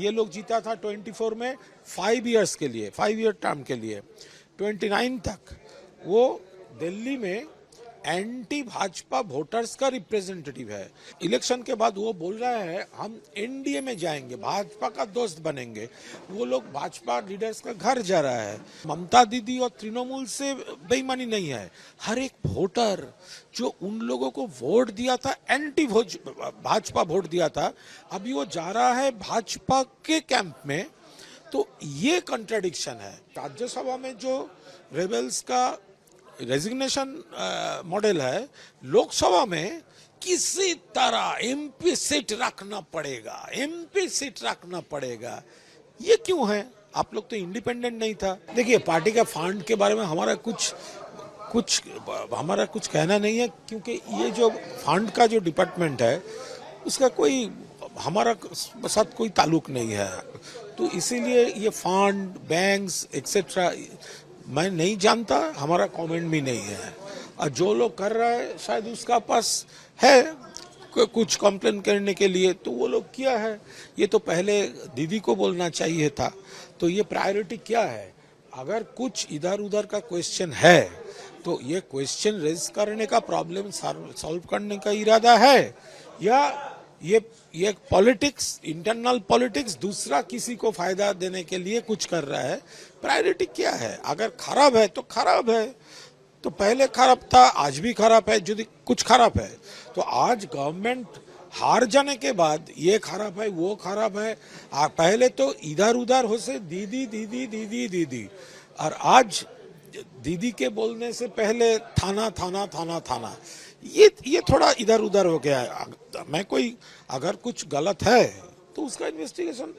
ये लोग जीता था 24 में 5 इयर्स के लिए, 5 ईयर टर्म के लिए। 29 तक वो दिल्ली में एंटी भाजपा वोटर्स का रिप्रेजेंटेटिव है। इलेक्शन के बाद वो बोल रहा है हम एनडीए में जाएंगे, भाजपा का दोस्त बनेंगे। वो लोग भाजपा लीडर्स का घर जा रहा है। ममता दीदी और तृणमूल से बेईमानी नहीं है। हर एक वोटर जो उन लोगों को वोट दिया था, एंटी भाजपा वोट दिया था, अभी वो जा रहा है भाजपा के कैंप में। तो ये कंट्राडिक्शन है। राज्यसभा में जो रेबल्स का रेजिग्नेशन मॉडल है, लोकसभा में किसी तरह एमपी सीट रखना पड़ेगा, एमपी सीट रखना पड़ेगा। ये क्यों है? आप लोग तो इंडिपेंडेंट नहीं था। देखिए, पार्टी का फंड के बारे में हमारा कुछ कहना नहीं है, क्योंकि ये जो फंड का जो डिपार्टमेंट है उसका कोई हमारा साथ कोई ताल्लुक नहीं है। तो इसीलिए ये फंड, बैंक्स एक्सेट्रा मैं नहीं जानता, हमारा कमेंट भी नहीं है। और जो लोग कर रहा है शायद उसका पास है कुछ कंप्लेन करने के लिए, तो वो लोग किया है। ये तो पहले दीदी को बोलना चाहिए था। तो ये प्रायोरिटी क्या है? अगर कुछ इधर उधर का क्वेश्चन है तो ये क्वेश्चन रेज करने का, प्रॉब्लम सॉल्व करने का इरादा है, या ये पॉलिटिक्स, इंटरनल पॉलिटिक्स दूसरा किसी को फायदा देने के लिए कुछ कर रहा है? प्रायोरिटी क्या है? अगर खराब है तो खराब है, तो पहले खराब था, आज भी खराब है। यदि कुछ खराब है तो आज गवर्नमेंट हार जाने के बाद ये खराब है, वो खराब है, पहले तो इधर उधर हो से दीदी दीदी दीदी दीदी, और आज दीदी के बोलने से पहले थाना थाना थाना थाना। ये थोड़ा इधर उधर हो गया है। मैं कोई अगर कुछ गलत है तो उसका इन्वेस्टिगेशन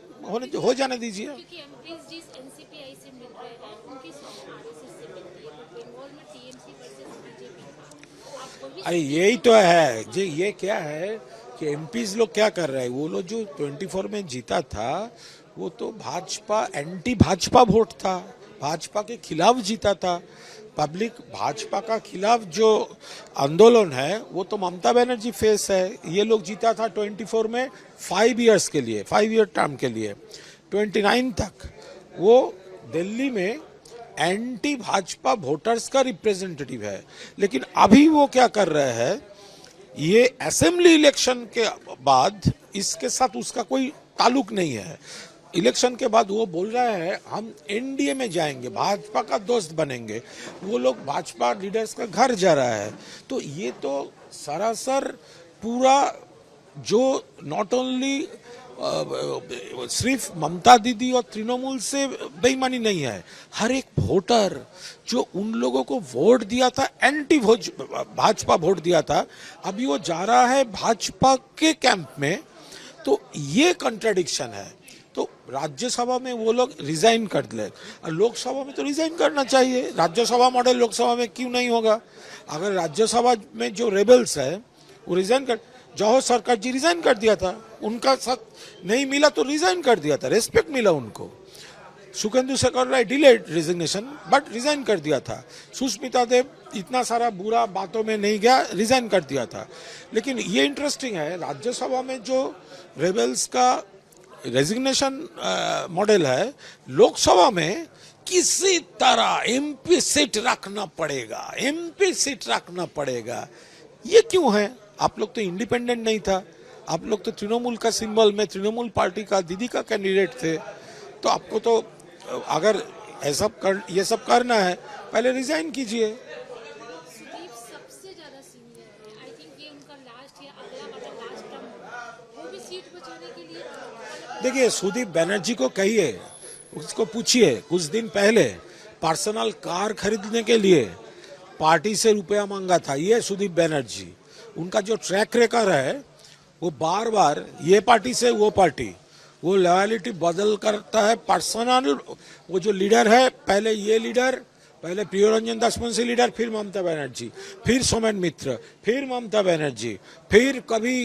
हो जाने दीजिए। अरे यही तो है जी। ये क्या है कि एमपीज लोग क्या कर रहे हैं? वो लोग जो 24 में जीता था वो तो भाजपा, एंटी भाजपा वोट था, भाजपा के खिलाफ जीता था। पब्लिक भाजपा का खिलाफ जो आंदोलन है वो तो ममता बनर्जी फेस है। ये लोग जीता था 24 में 5 इयर्स के लिए, 5 ईयर टर्म के लिए। 29 तक वो दिल्ली में एंटी भाजपा वोटर्स का रिप्रेजेंटेटिव है। लेकिन अभी वो क्या कर रहे हैं, ये असेंबली इलेक्शन के बाद इसके साथ उसका कोई ताल्लुक नहीं है। इलेक्शन के बाद वो बोल रहा है हम एनडीए में जाएंगे, भाजपा का दोस्त बनेंगे। वो लोग भाजपा लीडर्स का घर जा रहा है। तो ये तो सरासर पूरा जो नॉट ओनली सिर्फ ममता दीदी और तृणमूल से बेईमानी नहीं है। हर एक वोटर जो उन लोगों को वोट दिया था, एंटी भाजपा वोट दिया था, अभी वो जा रहा है भाजपा के कैंप में। तो ये कंट्राडिक्शन है। तो राज्यसभा में वो लोग रिजाइन कर ले, और लोकसभा में तो रिजाइन करना चाहिए। राज्यसभा मॉडल लोकसभा में क्यों नहीं होगा? अगर राज्यसभा में जो रेबल्स है वो रिजाइन कर, जवाहर सरकार जी रिजाइन कर दिया था, उनका साथ नहीं मिला तो रिजाइन कर दिया था, रेस्पेक्ट मिला उनको। सुखेंदु शेखर राय डिलेड रेजिग्नेशन बट रिजाइन कर दिया था। सुष्मिता देव इतना सारा बुरा बातों में नहीं गया, रिजाइन कर दिया था। लेकिन ये इंटरेस्टिंग है, राज्यसभा में जो रेबल्स का रेजिग्नेशन मॉडल है, लोकसभा में किसी तरह एमपी सीट रखना पड़ेगा, एमपी सीट रखना पड़ेगा। ये क्यों है? आप लोग तो इंडिपेंडेंट नहीं था। आप लोग तो तृणमूल का सिंबल में, तृणमूल पार्टी का दीदी का कैंडिडेट थे। तो आपको तो अगर ये सब करना है, पहले रिजाइन कीजिए। देखिए, सुदीप बनर्जी को कहिए, उसको पूछिए, कुछ दिन पहले पर्सनल कार खरीदने के लिए पार्टी से रुपया मांगा था। ये सुदीप बनर्जी, उनका जो ट्रैक रिकॉर्ड है वो बार बार ये पार्टी से वो पार्टी, वो लॉयलिटी बदल करता है। पर्सनल वो जो लीडर है, पहले ये लीडर, पहले प्रियरंजन दासमुंशी लीडर, फिर ममता बनर्जी, फिर सोमेन मित्र, फिर ममता बनर्जी, फिर कभी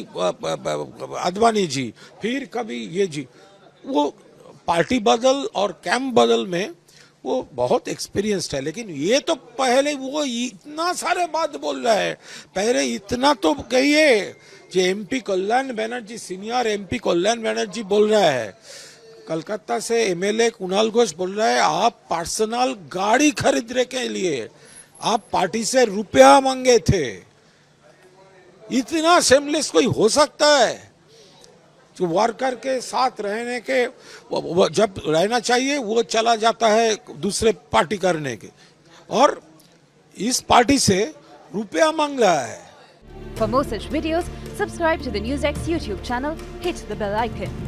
आडवाणी जी, फिर कभी ये जी। वो पार्टी बदल और कैंप बदल में वो बहुत एक्सपीरियंस्ड है। लेकिन ये तो पहले वो इतना सारे बात बोल रहा है, पहले इतना तो कहिए जो MP Kalyan Banerjee, senior MP Kalyan Banerjee बोल रहा है कलकत्ता से एमएलए कुणाल घोष बोल रहा है आप पर्सनल गाड़ी खरीदने के लिए आप पार्टी से रुपया मांगे थे। इतना शेमलेस कोई हो सकता है? जो वर्कर के साथ रहने के जब रहना चाहिए वो चला जाता है दूसरे पार्टी करने के, और इस पार्टी से रुपया मांग रहा है। For more such videos, subscribe to the NewsX YouTube channel, hit the bell icon.